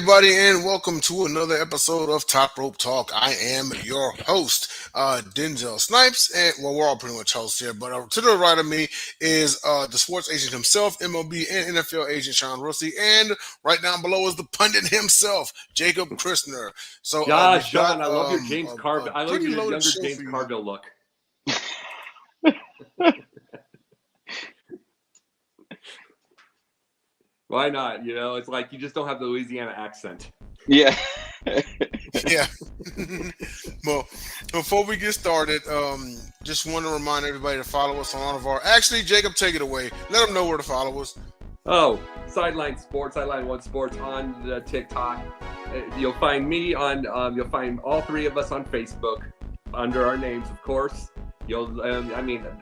everybody, and welcome to another episode of Top Rope Talk. I am your host, Denzel Snipes, and well, we're all pretty much hosts here. But to the right of me is the sports agent himself, MLB and NFL agent Sean Russey, and right down below is the pundit himself, Jacob Christner. So, Yeah, we've got, Sean, I love your James Carville. I love pretty your loaded younger show James for you. Carville look. Why not? You know, it's like you just don't have the Louisiana accent. Yeah. Yeah. Well, before we get started, just want to remind everybody to follow us on all of our. Actually, Jacob, take it away. Let them know where to follow us. Oh, Sideline Sports, Sideline One Sports on the TikTok. You'll find me on. You'll find all three of us on Facebook under our names, of course. You'll.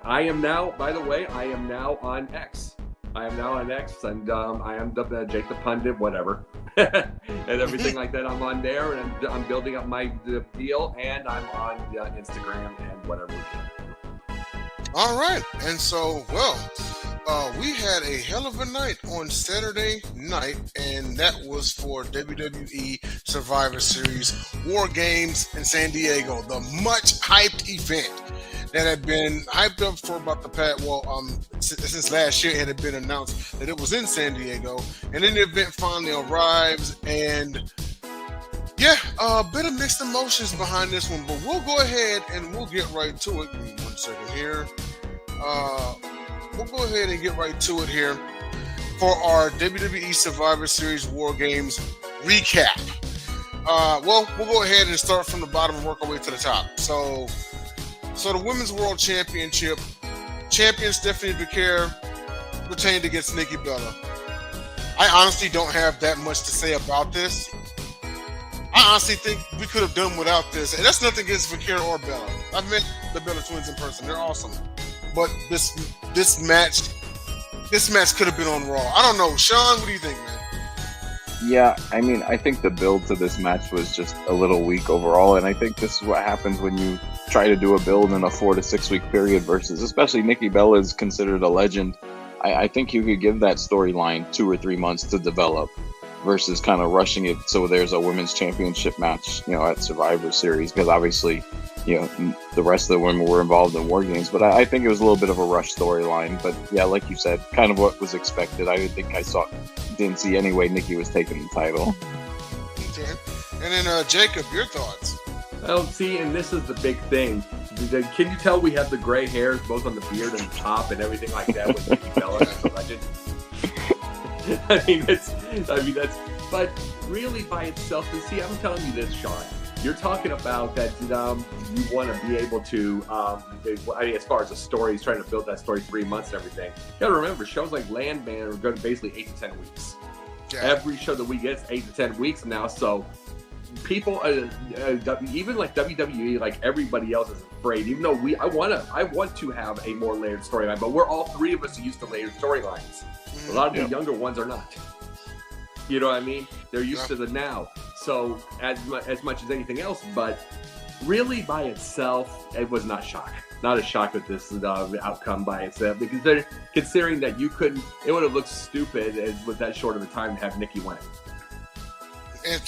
I am now. By the way, I am now on X. I am now on X, and I am Jake the Pundit, whatever, and everything like that. I'm on there, and I'm building up my deal, and I'm on Instagram and whatever. All right, and so we had a hell of a night on Saturday night, and that was for WWE Survivor Series War Games in San Diego, the much hyped event that had been hyped up for about the past, since last year it had been announced that it was in San Diego, and then the event finally arrives, and yeah, a bit of mixed emotions behind this one, but we'll go ahead and we'll get right to it. Give me 1 second here. We'll go ahead and get right to it here for our WWE Survivor Series War Games recap. We'll go ahead and start from the bottom and work our way to the top. So the Women's World Championship, champion Stephanie Becerra retained against Nikki Bella. I honestly don't have that much to say about this. I honestly think we could have done without this. And that's nothing against Becerra or Bella. I've met the Bella twins in person. They're awesome. But this match could have been on Raw. I don't know. Sean, what do you think, man? Yeah, I think the build to this match was just a little weak overall, and I think this is what happens when you try to do a build in a 4 to 6 week period versus, especially Nikki Bella is considered a legend. I think you could give that storyline 2 or 3 months to develop versus kind of rushing it so there's a women's championship match, at Survivor Series, because obviously, the rest of the women were involved in War Games, but I think it was a little bit of a rush storyline. But yeah, like you said, kind of what was expected. I didn't see any way Nikki was taking the title. Okay. And then Jacob, your thoughts? Well, see, and this is the big thing. Can you tell we have the gray hairs both on the beard and the top and everything like that with Nikki Bella as a legend? But really by itself, and see, I'm telling you this, Sean. You're talking about that you want to be able to, as far as the story, he's trying to build that story 3 months and everything. You got to remember, shows like Landman are going to basically 8 to 10 weeks. Yeah. Every show that we get is 8 to 10 weeks now. So people, even like WWE, like everybody else is afraid. Even though I want to have a more layered storyline, but we're all three of us are used to layered storylines. A lot of the younger ones are not. You know what I mean? They're used to the now. So as much as anything else, but really by itself, it was not a shock with this outcome by itself, because they're considering that it would have looked stupid with that short of a time to have Nikki win it.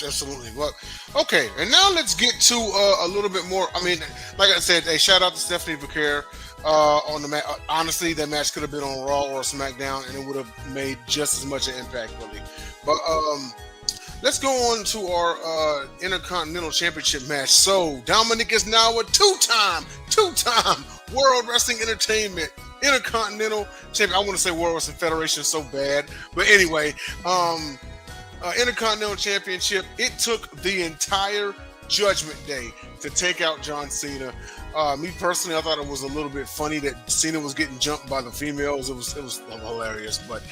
Absolutely. Well, okay, and now let's get to a little bit more. I mean, like I said, a shout out to Stephanie Becerra on the match. Honestly, that match could have been on Raw or SmackDown, and it would have made just as much an impact, really. But let's go on to our Intercontinental Championship match. So Dominic is now a two-time World Wrestling Entertainment Intercontinental Champion. I want to say World Wrestling Federation so bad, but anyway, Intercontinental Championship. It took the entire Judgment Day to take out John Cena. Me personally, I thought it was a little bit funny that Cena was getting jumped by the females. It was hilarious, but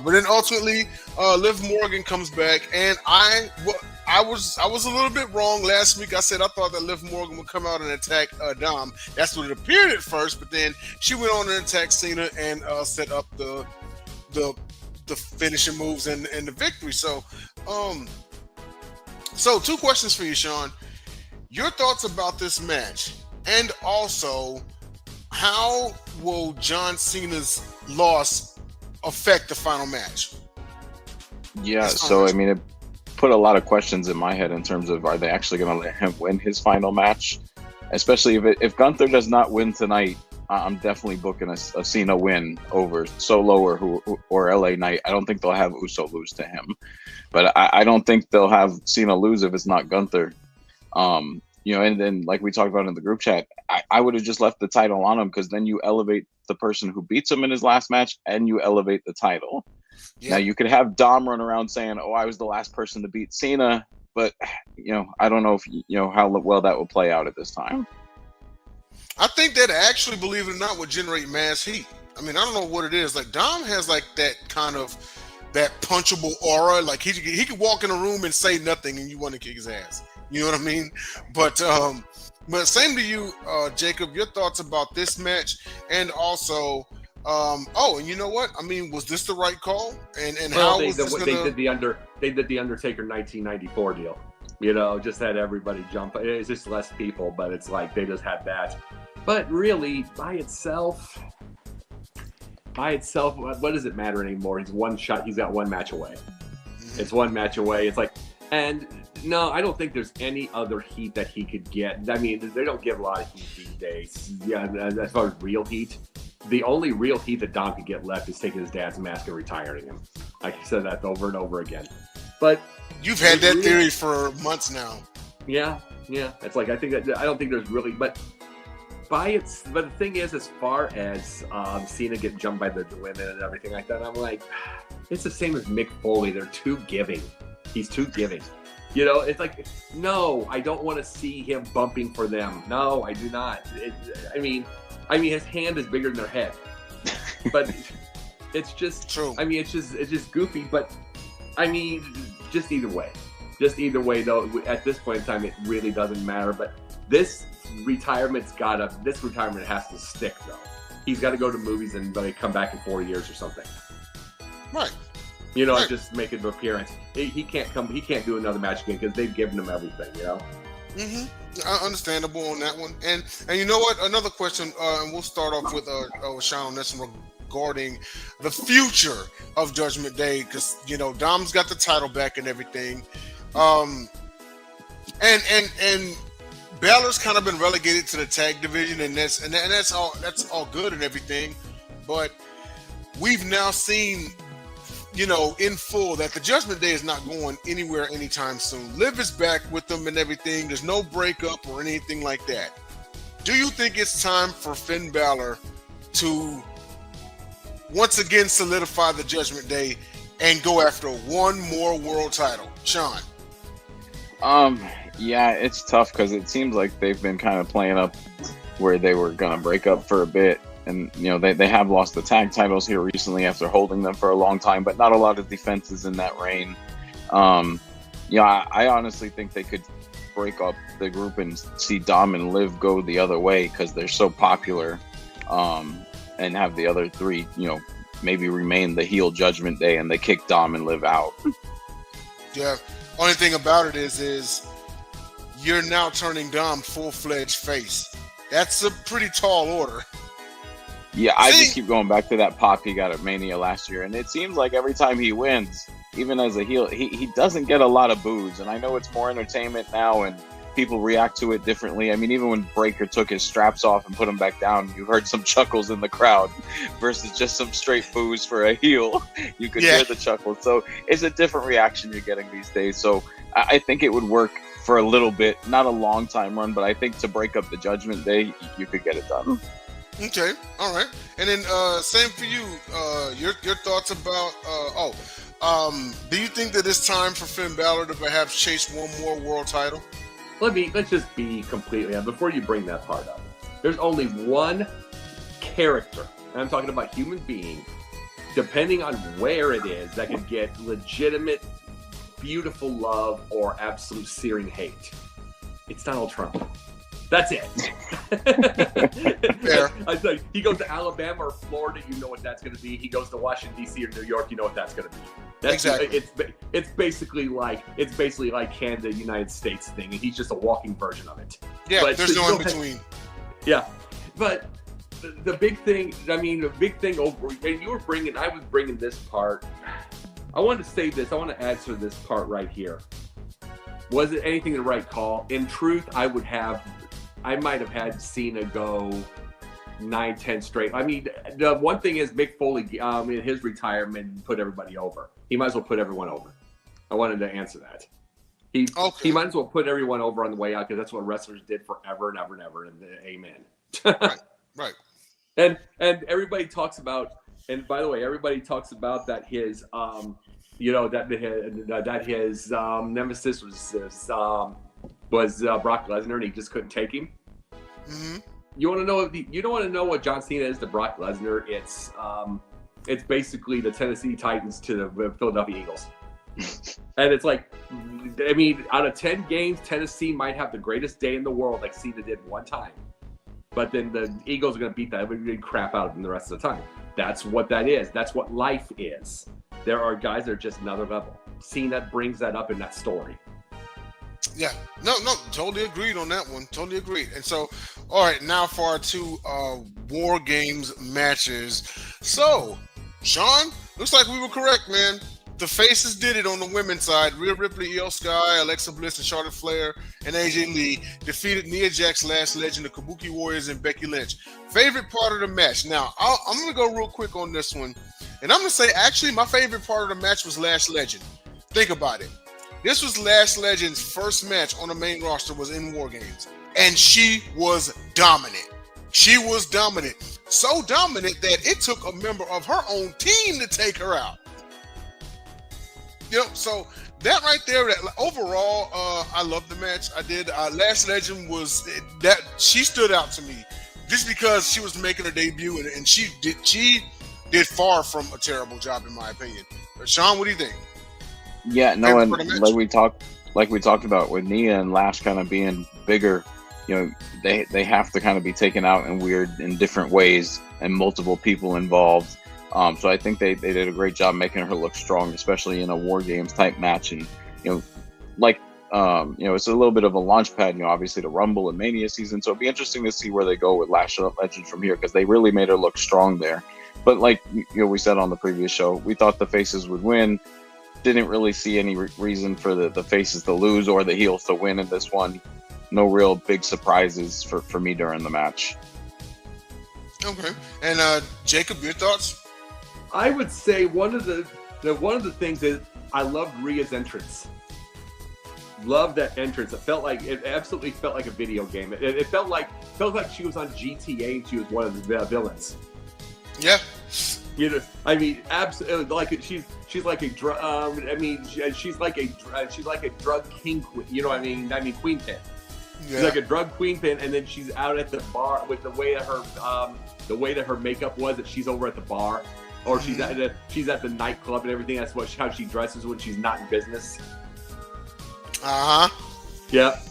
then ultimately, Liv Morgan comes back, and I was a little bit wrong last week. I said I thought that Liv Morgan would come out and attack Dom. That's what it appeared at first, but then she went on and attacked Cena and set up the finishing moves and the victory. So, two questions for you, Sean. Your thoughts about this match, and also how will John Cena's loss affect the final match? Yeah, so I mean, it put a lot of questions in my head in terms of, are they actually going to let him win his final match? Especially if Gunther does not win tonight, I'm definitely booking a Cena win over Solo or LA Knight. I don't think they'll have Uso lose to him, but I don't think they'll have Cena lose if it's not Gunther. And then like we talked about in the group chat, I would have just left the title on him, because then you elevate the person who beats him in his last match and you elevate the title. Yeah. Now you could have Dom run around saying, "Oh, I was the last person to beat Cena," but I don't know if how well that will play out at this time. I think that actually, believe it or not, would generate mass heat. I mean, I don't know what it is. Like, Dom has like that kind of that punchable aura. Like he could walk in a room and say nothing and you want to kick his ass. You know what I mean? But same to you, Jacob. Your thoughts about this match, and also, and you know what? I mean, was this the right call? And well, how was this they did the Undertaker 1994 deal. Just had everybody jump. It's just less people, but it's like they just had that. But really, by itself, what does it matter anymore? He's one shot. He's got one match away. Mm-hmm. It's one match away. It's like, and no, I don't think there's any other heat that he could get. I mean, they don't give a lot of heat these days. Yeah, as far as real heat, the only real heat that Dom could get left is taking his dad's mask and retiring him. I said that over and over again. But you've had that theory for months now. Yeah. It's like I don't think there's really, but the thing is, as far as Cena getting jumped by the women and everything like that, I'm like, it's the same as Mick Foley. They're too giving. He's too giving. It's like, no, I don't want to see him bumping for them. No, I do not. I mean, his hand is bigger than their head, but it's just true. I mean, it's just goofy, but I mean, just either way, though, at this point in time, it really doesn't matter. But this retirement has to stick, though. He's got to go to movies and come back in 4 years or something. Right. Right. Just make an appearance. He can't come. He can't do another match again because they've given him everything. Mm-hmm. Understandable on that one. And you know what? Another question, and we'll start off with Sean on this one regarding the future of Judgment Day, because Dom's got the title back and everything, and Balor's kind of been relegated to the tag division, and that's all good and everything, but we've now seen, in full, that the Judgment Day is not going anywhere anytime soon. Liv is back with them and everything. There's no breakup or anything like that. Do you think it's time for Finn Balor to once again solidify the Judgment Day and go after one more world title? Sean? Yeah, it's tough because it seems like they've been kind of playing up where they were going to break up for a bit. And, they have lost the tag titles here recently after holding them for a long time, but not a lot of defenses in that reign. I honestly think they could break up the group and see Dom and Liv go the other way because they're so popular, and have the other three, maybe remain the heel Judgment Day and they kick Dom and Liv out. Yeah. Only thing about it is you're now turning Dom full-fledged face. That's a pretty tall order. Yeah, I just keep going back to that pop he got at Mania last year, and it seems like every time he wins, even as a heel, he doesn't get a lot of boos, and I know it's more entertainment now, and people react to it differently. I mean, even when Breaker took his straps off and put them back down, you heard some chuckles in the crowd versus just some straight boos for a heel. You could hear the chuckles, so it's a different reaction you're getting these days, so I think it would work for a little bit, not a long time run, but I think to break up the Judgment Day, you could get it done. Okay, all right, and then same for you. Your thoughts about? Do you think that it's time for Finn Balor to perhaps chase one more world title? Let's just be completely honest. Before you bring that part up, there's only one character, and I'm talking about human being, depending on where it is, that can get legitimate, beautiful love or absolute searing hate. It's Donald Trump. That's it. Yeah. I think he goes to Alabama or Florida, you know what that's going to be. He goes to Washington D.C. or New York, you know what that's going to be. Exactly. It's basically like Canada, United States thing, and he's just a walking version of it. Yeah, but there's no in between. Yeah, but the big thing. I mean, the big thing over, and I was bringing this part. I want to say this. I want to answer this part right here. Was it anything the right call? In truth, I might have had Cena go 9-10 straight. I mean, the one thing is Mick Foley, in his retirement, put everybody over. He might as well put everyone over. I wanted to answer that. He might as well put everyone over on the way out because that's what wrestlers did forever and ever and ever. And amen. Right. And everybody talks about. And by the way, everybody talks about that his that his nemesis was Brock Lesnar, and he just couldn't take him. Mm-hmm. You want to know? You don't want to know what John Cena is to Brock Lesnar. It's basically the Tennessee Titans to the Philadelphia Eagles. And it's like, I mean, out of 10 games, Tennessee might have the greatest day in the world, like Cena did one time. But then the Eagles are going to beat that crap out of them the rest of the time. That's what that is. That's what life is. There are guys that are just another level. Cena brings that up in that story. Yeah, no, totally agreed on that one. Totally agreed. And so, all right, now for our two War Games matches. So, Sean, looks like we were correct, man. The faces did it on the women's side. Rhea Ripley, Io Sky, Alexa Bliss, and Charlotte Flair and AJ Lee defeated Nia Jax, Last Legend, the Kabuki Warriors, and Becky Lynch. Favorite part of the match. Now, I'm going to go real quick on this one. And I'm going to say, actually, my favorite part of the match was Last Legend. Think about it. This was Last Legend's first match on the main roster was in War Games. And she was dominant. She was dominant. So dominant that it took a member of her own team to take her out. You know, so that right there, overall, I loved the match. I did. Last Legend was that she stood out to me just because she was making her debut, and she did far from a terrible job in my opinion. But Sean, what do you think? Yeah, no, and like we talked about with Nia and Lash kind of being bigger, you know, they have to kind of be taken out in different ways and multiple people involved. So I think they did a great job making her look strong, especially in a War Games type match. And, you know, like, it's a little bit of a launch pad, obviously to Rumble and Mania season. So it'd be interesting to see where they go with Lash Legend from here, because they really made her look strong there. But like, we said on the previous show, we thought the faces would win. Didn't really see any reason for the faces to lose or the heels to win in this one. No real big surprises for me during the match. Okay. And Jacob, your thoughts? I would say one of the things is I loved Rhea's entrance. Loved that entrance. It absolutely felt like a video game. It felt like she was on GTA and she was one of the villains. Yeah. You know, I mean, absolutely. Like she's like a drug. She's like a drug kingpin. You know what I mean? I mean, queenpin. Yeah. She's like a drug queenpin, and then she's out at the bar with the way that her makeup was. That she's over at the bar. Or she's at the nightclub and everything. That's how she dresses when she's not in business. Yeah.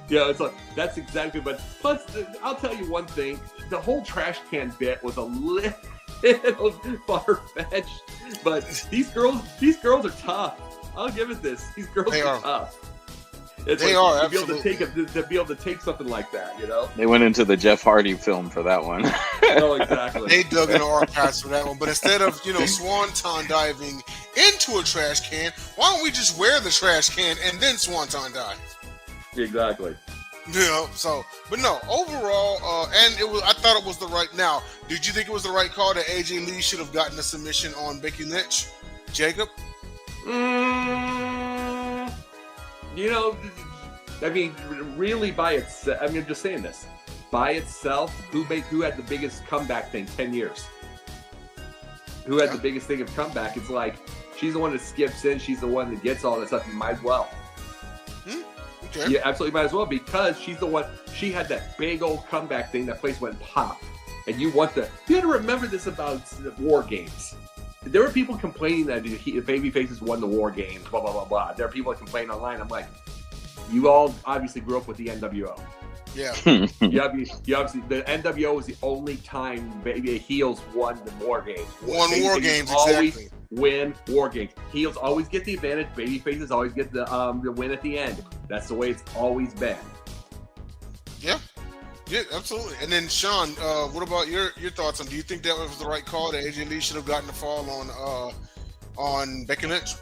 It's like that's exactly. But plus, I'll tell you one thing: the whole trash can bit was a little far-fetched. But these girls are tough. I'll give it this. These girls are tough. They are to be able to take something like that, you know. They went into the Jeff Hardy film for that one. Oh, exactly. They dug in the archives for that one. But instead of swanton diving into a trash can, why don't we just wear the trash can and then swanton dive? Exactly. But no, overall, and I thought it was the right. Now, did you think it was the right call that AJ Lee should have gotten a submission on Becky Lynch, Jacob? I mean, really by itself, I mean, I'm just saying this. By itself, who had the biggest comeback thing 10 years? Who had the biggest thing of comeback? It's like, she's the one that skips in, she's the one that gets all that stuff, you might as well. Okay. Yeah, absolutely might as well, because she's the one, she had that big old comeback thing, that place went pop. And you had to remember this about War Games. There were people complaining that baby faces won the War Games, blah, blah, blah, blah. There are people that complain online. I'm like, you all obviously grew up with the NWO. Yeah. you obviously, the NWO was the only time baby heels won the War Games. War Games, always exactly. Win War Games. Heels always get the advantage. Baby faces always get the win at the end. That's the way it's always been. Yeah. Yeah, absolutely. And then Sean, what about your thoughts on? Do you think that was the right call that AJ Lee should have gotten the fall on Becky Lynch?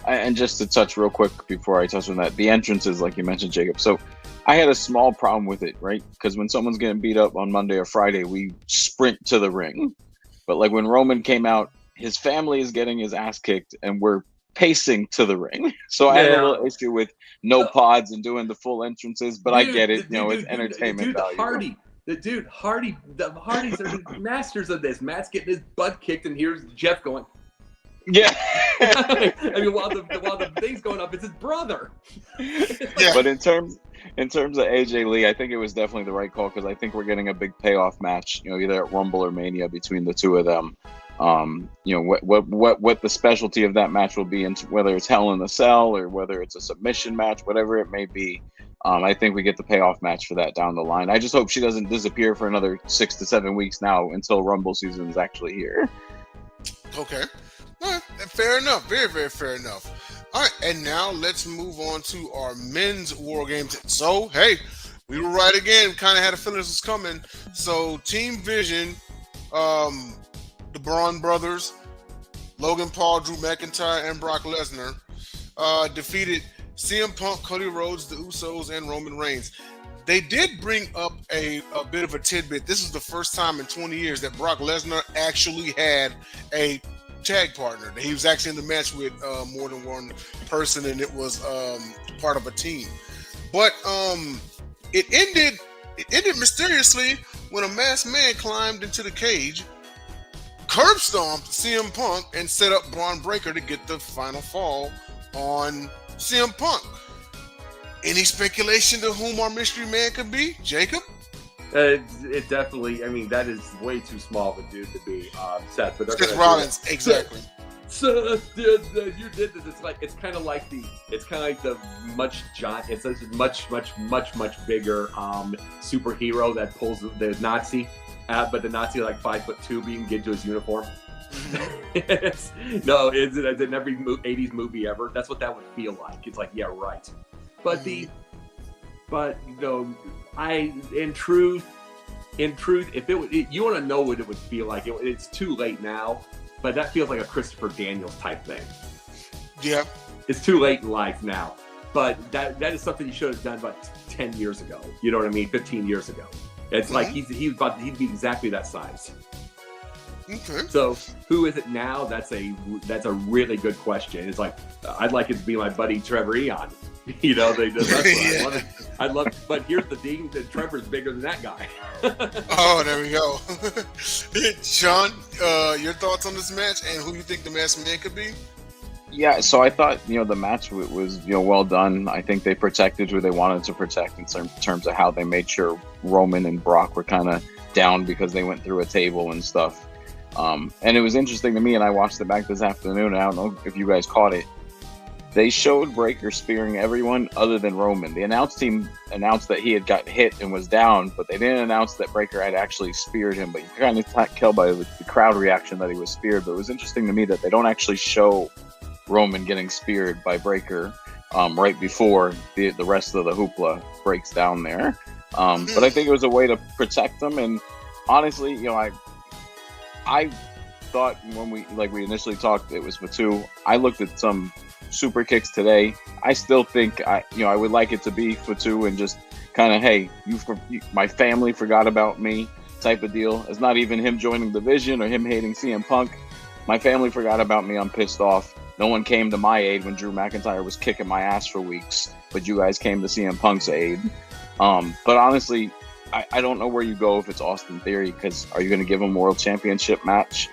And just to touch real quick before I touch on that, the entrances, like you mentioned, Jacob. So I had a small problem with it, right? Because when someone's getting beat up on Monday or Friday, we sprint to the ring. But like when Roman came out, his family is getting his ass kicked, and we're pacing to the ring. So I had a little issue with no pods and doing the full entrances, but I get it. It's entertainment value. The Hardys are the masters of this. Matt's getting his butt kicked, and here's Jeff going. Yeah. I mean, while the thing's going up, it's his brother. Yeah. But in terms of AJ Lee, I think it was definitely the right call, because I think we're getting a big payoff match, either at Rumble or Mania between the two of them. What the specialty of that match will be, and whether it's Hell in a Cell or whether it's a submission match, whatever it may be. I think we get the payoff match for that down the line. I just hope she doesn't disappear for another 6 to 7 weeks now until Rumble season is actually here. Okay. All right. Fair enough. Very, very fair enough. All right. And now let's move on to our men's War Games. So, hey, we were right again. Kind of had a feeling this was coming. So, Team Vision, the Braun brothers, Logan Paul, Drew McIntyre, and Brock Lesnar defeated CM Punk, Cody Rhodes, the Usos, and Roman Reigns. They did bring up a bit of a tidbit. This is the first time in 20 years that Brock Lesnar actually had a tag partner. He was actually in the match with more than one person, and it was part of a team. But it ended mysteriously when a masked man climbed into the cage, curb stomped CM Punk, and set up Braun Breaker to get the final fall on CM Punk. Any speculation to whom our mystery man could be, Jacob? It definitely. I mean, that is way too small of a dude to be Seth. But Seth Rollins, exactly. So you did this. It's kind of like the much bigger superhero that pulls the Nazi, but the Nazi is like 5'2", but you can get to his uniform. It's in every 80s movie ever. That's what that would feel like. It's like, yeah, right. But in truth, if you want to know what it would feel like, it's too late now. But that feels like a Christopher Daniels type thing. Yeah, it's too late in life now. But that is something you should have done about 10 years ago. You know what I mean? 15 years ago. It's like he'd be exactly that size. Okay. So who is it now? That's a really good question. It's like, I'd like it to be my buddy Trevor Eon. I love. But here's the thing: that Trevor's bigger than that guy. Oh, there we go. Sean, your thoughts on this match and who you think the masked man could be? Yeah, so I thought the match was well done. I think they protected who they wanted to protect in terms of how they made sure Roman and Brock were kind of down because they went through a table and stuff. And it was interesting to me, and I watched it back this afternoon. I don't know if you guys caught it. They showed Breaker spearing everyone other than Roman. The announce team announced that he had got hit and was down, but they didn't announce that Breaker had actually speared him. But you kind of tell by the crowd reaction that he was speared. But it was interesting to me that they don't actually show Roman getting speared by Breaker right before the rest of the hoopla breaks down there. But I think it was a way to protect them. And honestly, I thought when we initially talked, it was Fatu. I looked at some super kicks today. I still think I would like it to be Fatu and just kind of, hey, my family forgot about me type of deal. It's not even him joining the Vision or him hating CM Punk. My family forgot about me. I'm pissed off. No one came to my aid when Drew McIntyre was kicking my ass for weeks, but you guys came to CM Punk's aid. But honestly, I don't know where you go if it's Austin Theory, because are you going to give him a world championship match?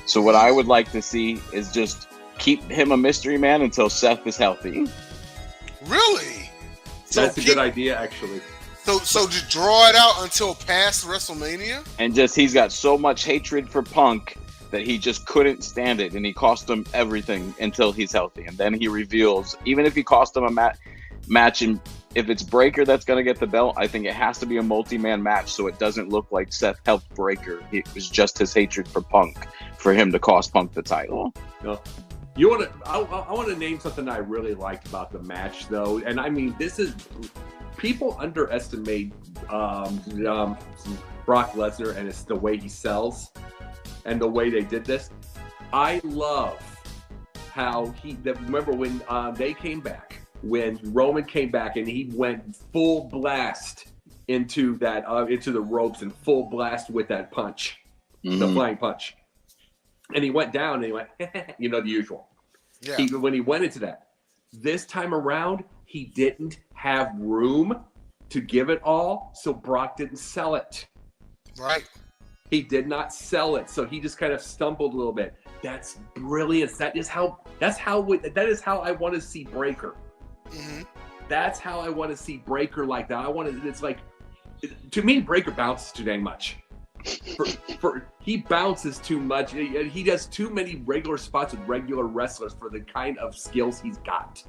So what I would like to see is just keep him a mystery man until Seth is healthy. Really? That's a good idea, actually. So just draw it out until past WrestleMania? And he's got so much hatred for Punk that he just couldn't stand it, and he cost him everything until he's healthy. And then he reveals, even if he cost him a match, and if it's Breaker that's going to get the belt, I think it has to be a multi-man match so it doesn't look like Seth helped Breaker. It was just his hatred for Punk for him to cost Punk the title. No. I want to name something I really liked about the match, though, and I mean, people underestimate Brock Lesnar, and it's the way he sells and the way they did this. I love how remember when they came back, when Roman came back and he went full blast into that into the ropes and full blast with that punch, the flying punch, and he went down and he went, you know, the usual. Yeah. When he went into that, this time around he didn't have room to give it all, so Brock didn't sell it. Right. He did not sell it, so he just kind of stumbled a little bit. That's brilliant. That is how I want to see Breaker. Mm-hmm. That's how I want to see Breaker like that. It's like, to me, Breaker bounces too dang much. He bounces too much. He does too many regular spots with regular wrestlers for the kind of skills he's got.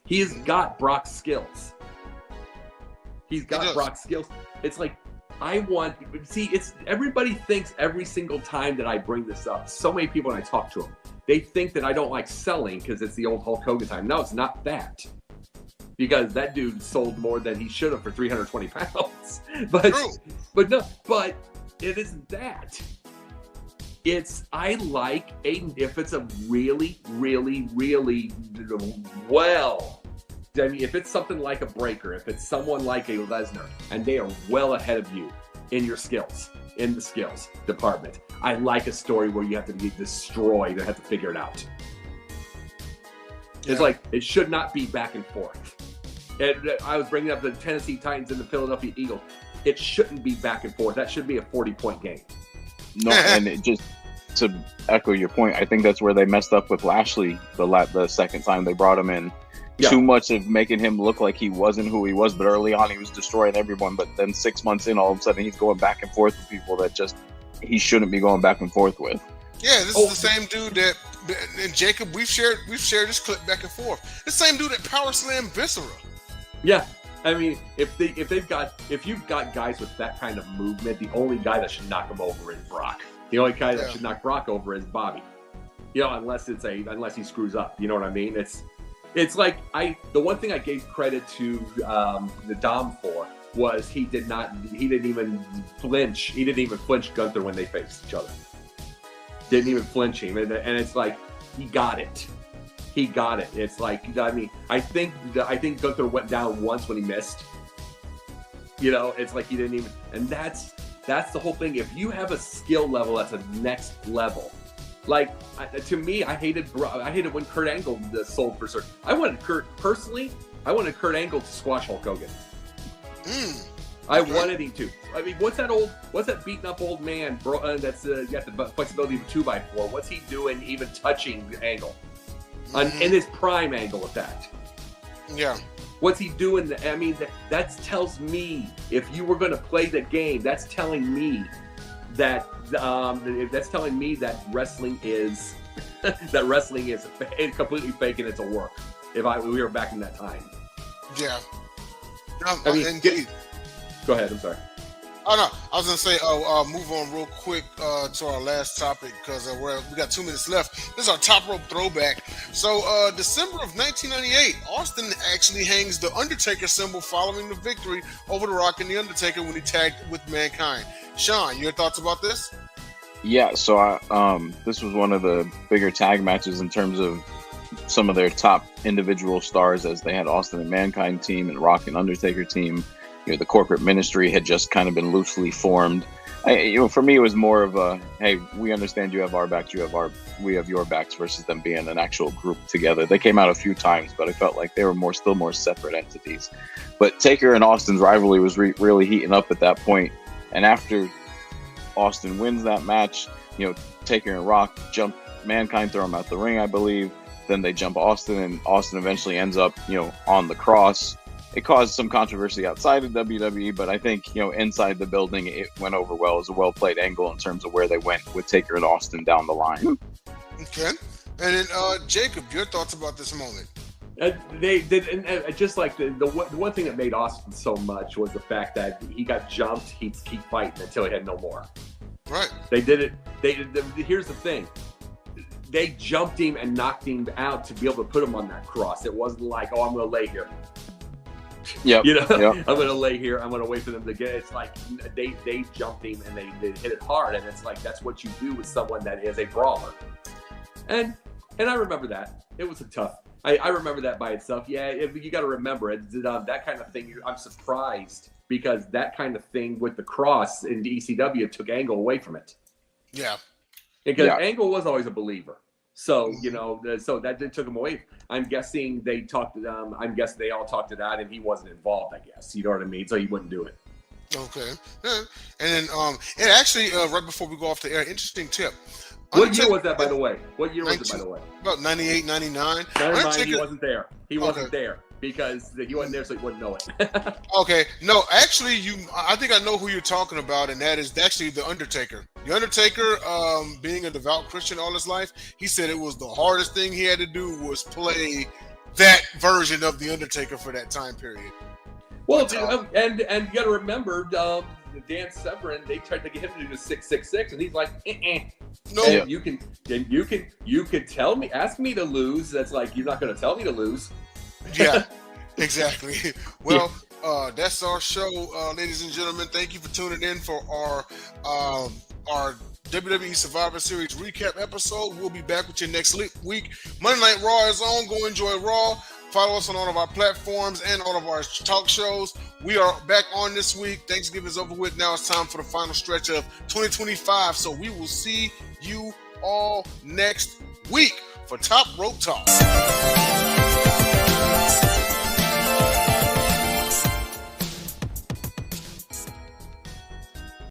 He's got Brock's skills. He's got Brock's skills. It's like, it's everybody thinks every single time that I bring this up, so many people when I talk to them, they think that I don't like selling because it's the old Hulk Hogan time. No, it's not that. Because that dude sold more than he should have for 320 pounds. But it isn't that. It's, if it's a really, really, really I mean, if it's something like a Breaker, if it's someone like a Lesnar, and they are well ahead of you in your skills, in the skills department, I like a story where you have to be destroyed and have to figure it out. Yeah. It's like, it should not be back and forth. And I was bringing up the Tennessee Titans and the Philadelphia Eagles. It shouldn't be back and forth. That should be a 40-point game. No, and it just, to echo your point, I think that's where they messed up with Lashley the second time they brought him in. Yeah. Too much of making him look like he wasn't who he was, but early on he was destroying everyone. But then 6 months in, all of a sudden he's going back and forth with people that just he shouldn't be going back and forth with. Yeah, this is the same dude that, and Jacob, we've shared this clip back and forth. The same dude that power slammed Viscera. Yeah, I mean, if you've got guys with that kind of movement, the only guy that should knock him over is Brock. The only guy that should knock Brock over is Bobby. You know, unless he screws up. You know what I mean? It's like the one thing I gave credit to the Dom for was he didn't even flinch Gunther when they faced each other. Didn't even flinch him, and it's like he got it. It's like, I mean, I think Gunther went down once when he missed. You know, it's like he didn't even, and that's the whole thing. If you have a skill level that's a next level. Like, to me, I hated when Kurt Angle sold for certain. I wanted Kurt Angle to squash Hulk Hogan. I wanted him to. I mean, what's that beaten up old man that's got the flexibility of a 2x4? What's he doing even touching Angle? In his prime Angle at that. Yeah. What's he doing? I mean, that tells me, if you were going to play the game, that's telling me that wrestling is completely fake and it's a work. If we were back in that time. Yeah. I mean, indeed. Go ahead. I'm sorry. Oh no, I was gonna say, move on real quick to our last topic because we got 2 minutes left. This is our top rope throwback. So, December of 1998, Austin actually hangs the Undertaker symbol following the victory over The Rock and the Undertaker when he tagged with Mankind. Sean, your thoughts about this? Yeah, so this was one of the bigger tag matches in terms of some of their top individual stars, as they had Austin and Mankind team and Rock and Undertaker team. You know, the corporate ministry had just kind of been loosely formed. For me, it was more of a, hey, we understand you have our backs, we have your backs, versus them being an actual group together. They came out a few times, but I felt like they were still more separate entities. But Taker and Austin's rivalry was really heating up at that point. And after Austin wins that match, you know, Taker and Rock jump Mankind, throw him out the ring, I believe. Then they jump Austin, and Austin eventually ends up, you know, on the cross. It caused some controversy outside of WWE, but I think, you know, inside the building, it went over well. It was a well-played angle in terms of where they went with Taker and Austin down the line. Okay. And then, Jacob, your thoughts about this moment? They did, and just like the one thing that made Austin so much was the fact that he got jumped, he'd keep fighting until he had no more. Right. They did it. Here's the thing. They jumped him and knocked him out to be able to put him on that cross. It wasn't like, oh, I'm going to lay here. Yeah, you know, I'm going to lay here. I'm going to wait for them to get it. It's like they jumped him and they hit it hard. And it's like, that's what you do with someone that is a brawler. And And I remember that. It was a tough. I remember that by itself. Yeah, you got to remember it. That kind of thing. I'm surprised because that kind of thing with the cross in ECW took Angle away from it. Yeah. Because Angle was always a believer. So, so that took him away. I'm guessing they talked. I'm guessing they all talked it out, and he wasn't involved. I guess you know what I mean. So he wouldn't do it. Okay. Yeah. And then, and actually, right before we go off the air, interesting tip. What year was that, by the way? What year was it, by the way? About 98, 99. 99, he wasn't there. He wasn't there because he wasn't there, so he wouldn't know it. Okay. No, actually, I think I know who you're talking about, and that is actually The Undertaker. The Undertaker, being a devout Christian all his life, he said it was the hardest thing he had to do was play that version of The Undertaker for that time period. Well, and you got to remember, Dan Severn, they tried to get him to do the 666, and he's like, No, you can tell me, ask me to lose. That's like you're not going to tell me to lose. Yeah, exactly. Well, that's our show, ladies and gentlemen. Thank you for tuning in for our WWE Survivor Series recap episode. We'll be back with you next week. Monday Night Raw is on. Go enjoy Raw. Follow us on all of our platforms and all of our talk shows. We are back on this week. Thanksgiving is over with. Now it's time for the final stretch of 2025. So we will see you all next week for Top Rope Talk.